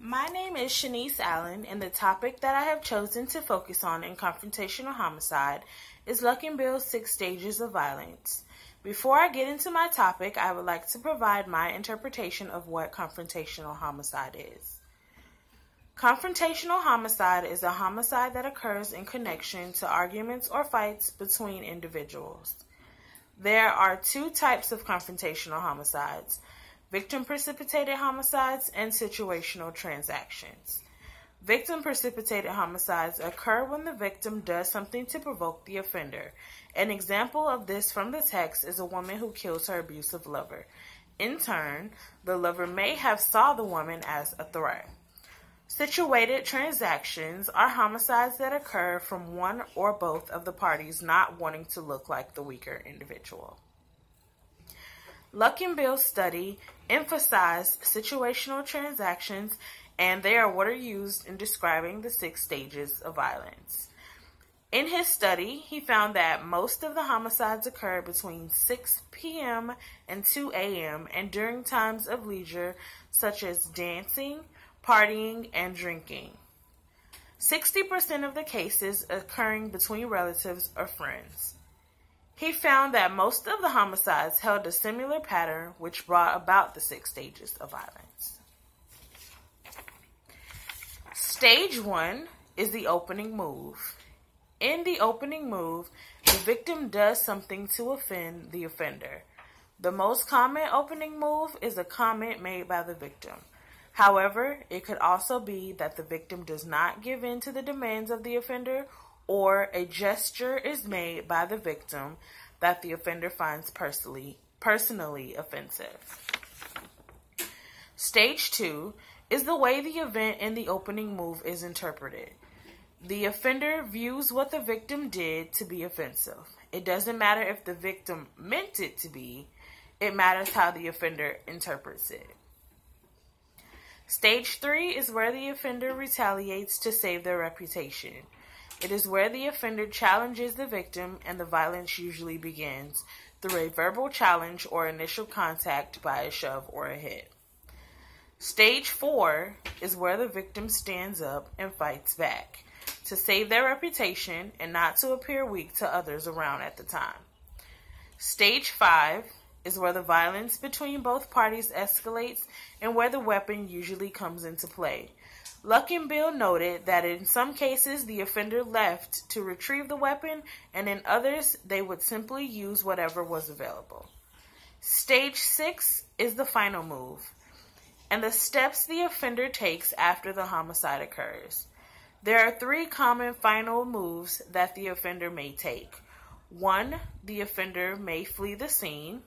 My name is Shanice Allen, and the topic that I have chosen to focus on in confrontational homicide is Luckenbill's 6 stages of violence. Before I get into my topic, I would like to provide my interpretation of what confrontational homicide is. Confrontational homicide is a homicide that occurs in connection to arguments or fights between individuals. There are 2 types of confrontational homicides: victim-precipitated homicides and situational transactions. Victim-precipitated homicides occur when the victim does something to provoke the offender. An example of this from the text is a woman who kills her abusive lover. In turn, the lover may have saw the woman as a threat. Situated transactions are homicides that occur from one or both of the parties not wanting to look like the weaker individual. Luckenbill's study emphasized situational transactions, and they are what are used in describing the 6 stages of violence. In his study, he found that most of the homicides occurred between 6 p.m. and 2 a.m. and during times of leisure such as dancing, partying, and drinking. 60% of the cases occurring between relatives or friends. He found that most of the homicides held a similar pattern, which brought about the 6 stages of violence. Stage 1 is the opening move. In the opening move, the victim does something to offend the offender. The most common opening move is a comment made by the victim. However, it could also be that the victim does not give in to the demands of the offender, or a gesture is made by the victim that the offender finds personally offensive. Stage 2 is the way the event in the opening move is interpreted. The offender views what the victim did to be offensive. It doesn't matter if the victim meant it to be, it matters how the offender interprets it. Stage 3 is where the offender retaliates to save their reputation. It is where the offender challenges the victim, and the violence usually begins through a verbal challenge or initial contact by a shove or a hit. Stage 4 is where the victim stands up and fights back to save their reputation and not to appear weak to others around at the time. Stage 5 is where the violence between both parties escalates and where the weapon usually comes into play. Luckenbill noted that in some cases the offender left to retrieve the weapon, and in others they would simply use whatever was available. Stage 6 is the final move, and the steps the offender takes after the homicide occurs. There are 3 common final moves that the offender may take. 1, the offender may flee the scene.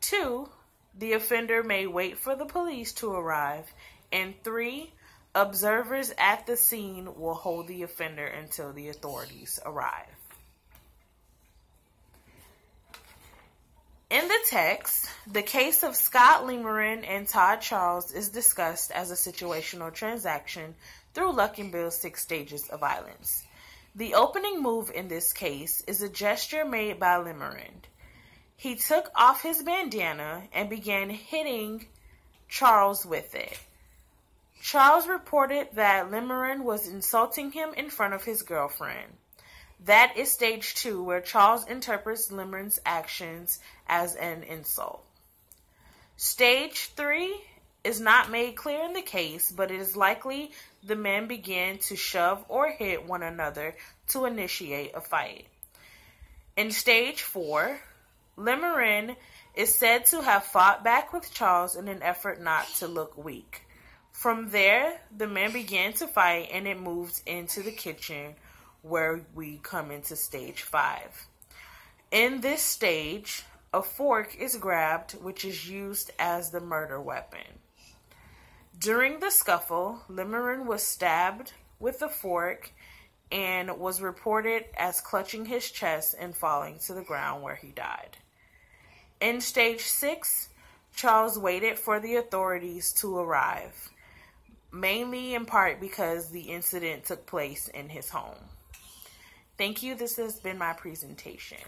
2, the offender may wait for the police to arrive. And 3, observers at the scene will hold the offender until the authorities arrive. In the text, the case of Scott Lemerin and Todd Charles is discussed as a situational transaction through Luckenbill's 6 stages of violence. The opening move in this case is a gesture made by Lemerin. He took off his bandana and began hitting Charles with it. Charles reported that Lemerin was insulting him in front of his girlfriend. That is stage 2, where Charles interprets Lemerin's actions as an insult. Stage 3 is not made clear in the case, but it is likely the men began to shove or hit one another to initiate a fight. In stage 4, Lemerin is said to have fought back with Charles in an effort not to look weak. From there, the men began to fight, and it moved into the kitchen, where we come into stage 5. In this stage, a fork is grabbed, which is used as the murder weapon. During the scuffle, Lemerin was stabbed with the fork and was reported as clutching his chest and falling to the ground, where he died. In stage 6, Charles waited for the authorities to arrive, mainly in part because the incident took place in his home. Thank you. This has been my presentation.